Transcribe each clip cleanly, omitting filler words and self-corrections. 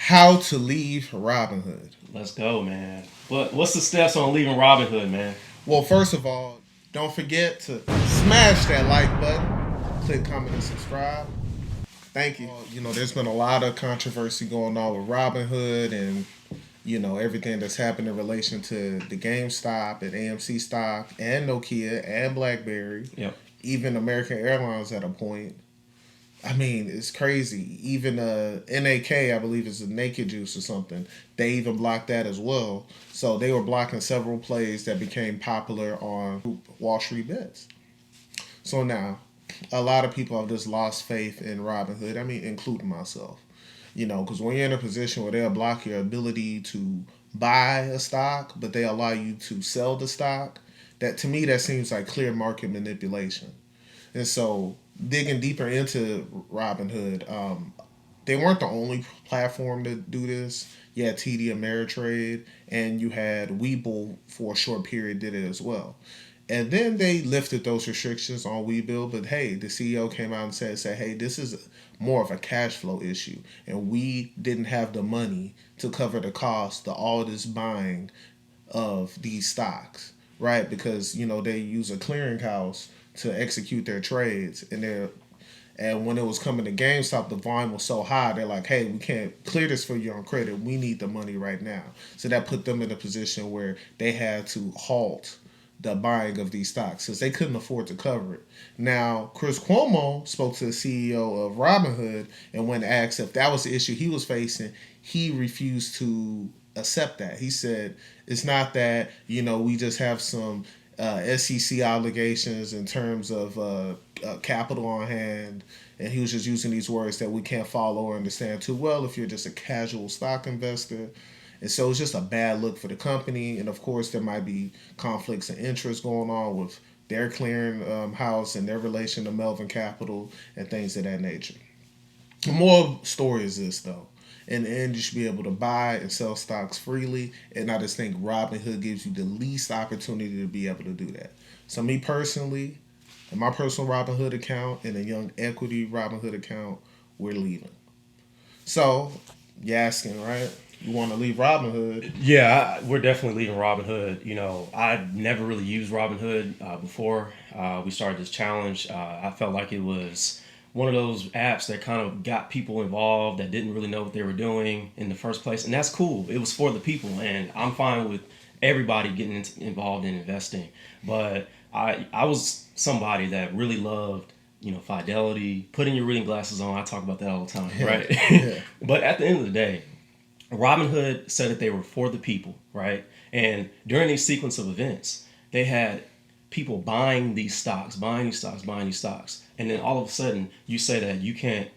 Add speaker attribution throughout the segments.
Speaker 1: How to leave Robinhood.
Speaker 2: Let's go, man. What's the steps on leaving Robinhood, man?
Speaker 1: Well, first of all, don't forget to smash that like button, click, comment, and subscribe. Thank you. There's been a lot of controversy going on with Robinhood and everything that's happened in relation to the GameStop and AMC stock and Nokia and BlackBerry,
Speaker 2: Yep.
Speaker 1: even American Airlines at a point. I mean, it's crazy. Even NAK, I believe it's a Naked Juice or something. They even blocked that as well. So they were blocking several plays that became popular on Wall Street bets. So now, a lot of people have just lost faith in Robinhood. I mean, including myself. Because when you're in a position where they'll block your ability to buy a stock, but they allow you to sell the stock, that to me that seems like clear market manipulation. And so digging deeper into Robinhood, they weren't the only platform to do this. You had TD Ameritrade, and you had Webull for a short period did it as well. And then they lifted those restrictions on Webull, but hey, the CEO came out and said, hey, this is more of a cash flow issue, and we didn't have the money to cover the cost of all this buying of these stocks, right? Because they use a clearinghouse to execute their trades, and when it was coming to GameStop, the volume was so high. They're like, "Hey, we can't clear this for you on credit. We need the money right now." So that put them in a position where they had to halt the buying of these stocks because they couldn't afford to cover it. Now, Chris Cuomo spoke to the CEO of Robinhood, and when asked if that was the issue he was facing, he refused to accept that. He said, "It's not that we just have some SEC obligations in terms of capital on hand." And he was just using these words that we can't follow or understand too well if you're just a casual stock investor. And so it's just a bad look for the company. And of course, there might be conflicts of interest going on with their clearing house and their relation to Melvin Capital and things of that nature. The moral story is this, though. In the end, you should be able to buy and sell stocks freely. And I just think Robinhood gives you the least opportunity to be able to do that. So me personally, in my personal Robinhood account and a Young Equity Robinhood account, we're leaving. So, you're asking, right? You want to leave Robinhood.
Speaker 2: Yeah, we're definitely leaving Robinhood. I never really used Robinhood before we started this challenge. I felt like it was one of those apps that kind of got people involved that didn't really know what they were doing in the first place. And that's cool. It was for the people. And I'm fine with everybody getting involved in investing. But I was somebody that really loved fidelity, putting your reading glasses on. I talk about that all the time, right?
Speaker 1: Yeah.
Speaker 2: But at the end of the day, Robinhood said that they were for the people, right? And during these sequence of events, they had people buying these stocks, buying these stocks, buying these stocks. And then all of a sudden, you say that you can't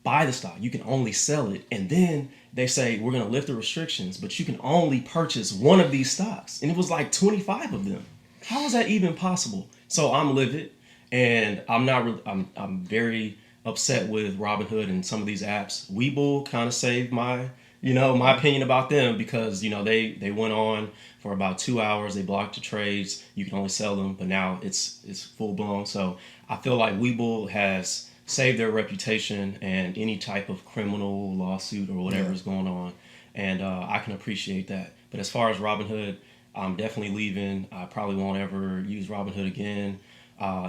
Speaker 2: buy the stock, you can only sell it. And then they say, we're going to lift the restrictions, but you can only purchase one of these stocks. And it was like 25 of them. How is that even possible? So I'm livid, and I'm very upset with Robinhood and some of these apps. Webull kind of saved my opinion about them because they went on for about 2 hours. They blocked the trades. You can only sell them, but now it's full blown. So I feel like Webull has saved their reputation and any type of criminal lawsuit or whatever is going on, and I can appreciate that. But as far as Robinhood, I'm definitely leaving. I probably won't ever use Robinhood again,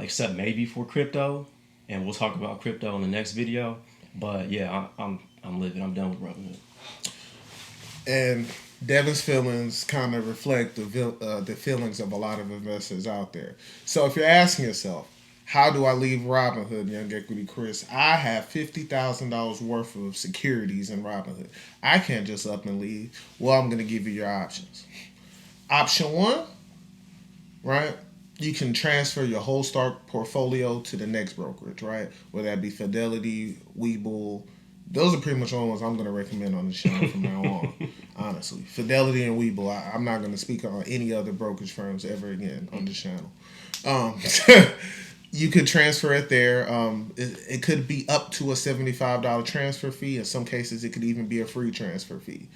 Speaker 2: except maybe for crypto, and we'll talk about crypto in the next video. But yeah, I'm leaving. I'm done with Robinhood.
Speaker 1: And Devin's feelings kind of reflect the feelings of a lot of investors out there. So if you're asking yourself, how do I leave Robinhood, Young Equity Chris? I have $50,000 worth of securities in Robinhood. I can't just up and leave. Well, I'm going to give you your options. Option one, right? You can transfer your whole stock portfolio to the next brokerage, right? Whether that be Fidelity, Webull. Those are pretty much the only ones I'm going to recommend on the channel from now on, honestly. Fidelity and Webull. I'm not going to speak on any other brokerage firms ever again on the channel. You could transfer it there. It could be up to a $75 transfer fee. In some cases, it could even be a free transfer fee.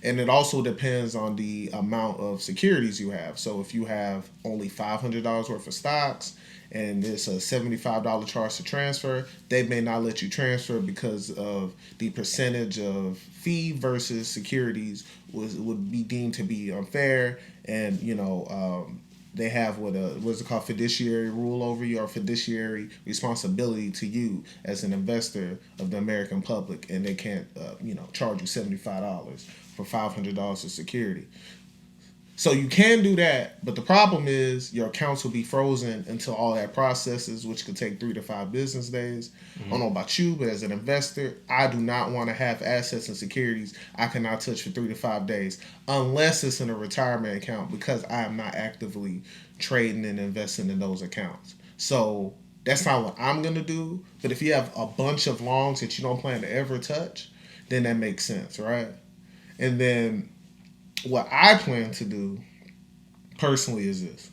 Speaker 1: And it also depends on the amount of securities you have. So if you have only $500 worth of stocks and it's a $75 charge to transfer, they may not let you transfer because of the percentage of fee versus securities would be deemed to be unfair. And they have what's it called, fiduciary rule over you, or fiduciary responsibility to you as an investor of the American public, and they can't charge you $75 for $500 of security. So you can do that, but the problem is your accounts will be frozen until all that processes, which could take 3 to 5 business days. I don't know about you, but as an investor, I do not want to have assets and securities I cannot touch for 3 to 5 days unless it's in a retirement account, because I am not actively trading and investing in those accounts. So that's not what I'm going to do. But if you have a bunch of longs that you don't plan to ever touch, then that makes sense, right? And then what I plan to do personally is this.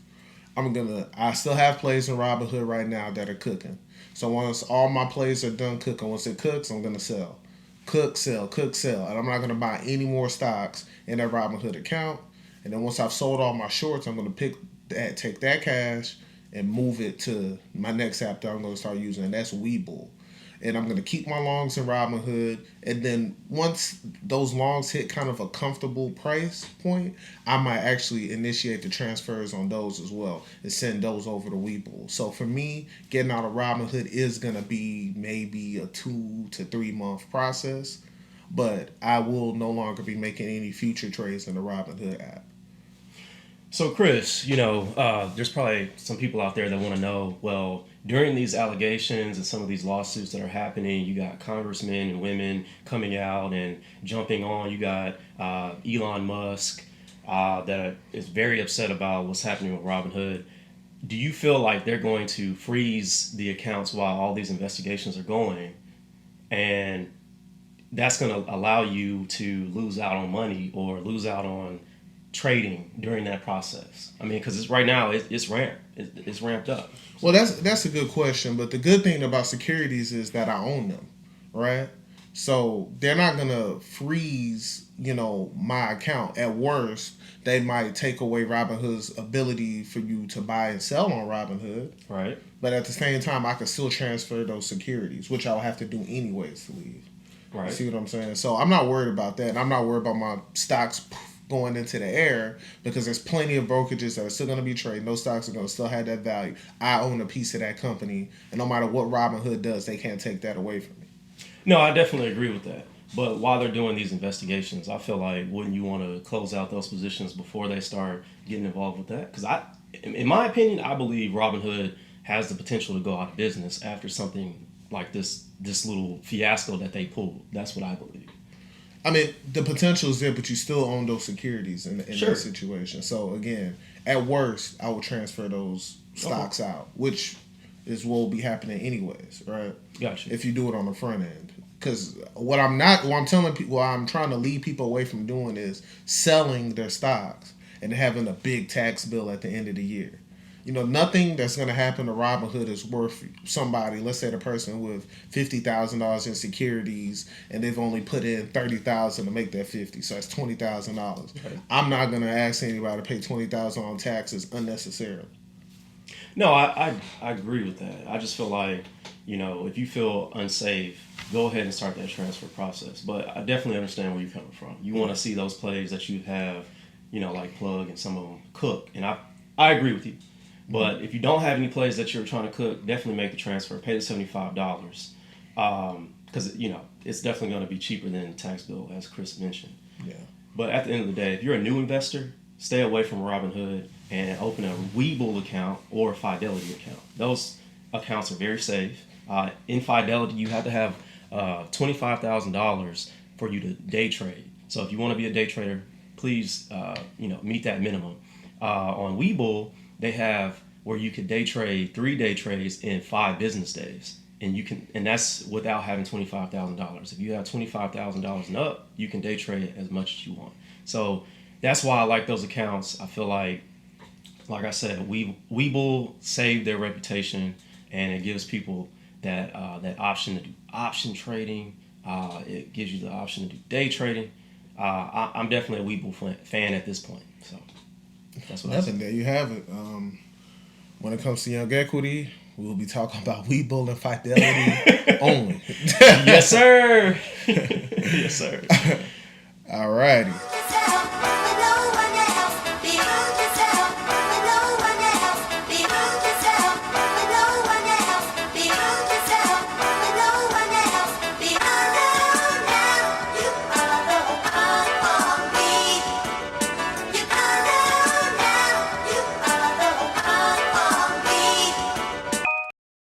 Speaker 1: I still have plays in Robinhood right now that are cooking. So once all my plays are done cooking, once it cooks, I'm gonna sell. Cook, sell, cook, sell. And I'm not gonna buy any more stocks in that Robinhood account. And then once I've sold all my shorts, I'm gonna take that cash and move it to my next app that I'm gonna start using, and that's Webull. And I'm going to keep my longs in Robinhood. And then once those longs hit kind of a comfortable price point, I might actually initiate the transfers on those as well and send those over to Webull. So for me, getting out of Robinhood is going to be maybe a 2 to 3 month process. But I will no longer be making any future trades in the Robinhood app.
Speaker 2: So, Chris, there's probably some people out there that want to know, well, during these allegations and some of these lawsuits that are happening, you got congressmen and women coming out and jumping on. You got Elon Musk that is very upset about what's happening with Robinhood. Do you feel like they're going to freeze the accounts while all these investigations are going, and that's going to allow you to lose out on money or lose out on trading during that process? I mean, because right now it's ramped up.
Speaker 1: Well, that's a good question, but the good thing about securities is that I own them, right? So they're not gonna freeze, my account. At worst, they might take away Robinhood's ability for you to buy and sell on Robinhood,
Speaker 2: right?
Speaker 1: But at the same time, I can still transfer those securities, which I'll have to do anyways to leave.
Speaker 2: Right.
Speaker 1: You see what I'm saying? So I'm not worried about that. I'm not worried about my stocks going into the air, because there's plenty of brokerages that are still going to be trading. Those stocks are going to still have that value. I own a piece of that company, and no matter what Robinhood does, they can't take that away from me.
Speaker 2: No, I definitely agree with that. But while they're doing these investigations, I feel like, wouldn't you want to close out those positions before they start getting involved with that? Because in my opinion, I believe Robinhood has the potential to go out of business after something like this little fiasco that they pulled. That's what I believe.
Speaker 1: I mean, the potential is there, but you still own those securities in
Speaker 2: Sure.
Speaker 1: that situation. So again, at worst, I would transfer those stocks out, which is what will be happening anyways, right?
Speaker 2: Gotcha.
Speaker 1: If you do it on the front end. Because what I'm telling people, what I'm trying to lead people away from doing is selling their stocks and having a big tax bill at the end of the year. Nothing that's going to happen to Robinhood is worth somebody, let's say the person with $50,000 in securities, and they've only put in $30,000 to make that 50, so that's $20,000.
Speaker 2: Right.
Speaker 1: I'm not going to ask anybody to pay $20,000 on taxes unnecessarily.
Speaker 2: No, I agree with that. I just feel like, if you feel unsafe, go ahead and start that transfer process. But I definitely understand where you're coming from. You want to see those plays that you have, like Plug and some of them cook. And I agree with you. But if you don't have any plays that you're trying to cook, definitely make the transfer. Pay the $75. Because, it's definitely going to be cheaper than the tax bill, as Chris mentioned.
Speaker 1: Yeah.
Speaker 2: But at the end of the day, if you're a new investor, stay away from Robinhood and open a Webull account or a Fidelity account. Those accounts are very safe. In Fidelity, you have to have $25,000 for you to day trade. So if you want to be a day trader, please, meet that minimum. On Webull, they have where you could day trade 3 day trades in 5 business days, and that's without having $25,000. If you have $25,000 and up, you can day trade as much as you want. So that's why I like those accounts. I feel like I said, Webull saved their reputation, and it gives people that option to do option trading. It gives you the option to do day trading. I'm definitely a Webull fan at this point. So that's what I
Speaker 1: Nothing.
Speaker 2: say.
Speaker 1: There you have it. When it comes to young equity, we'll be talking about Webull and Fidelity only.
Speaker 2: Yes, sir. Yes, sir.
Speaker 1: Alrighty.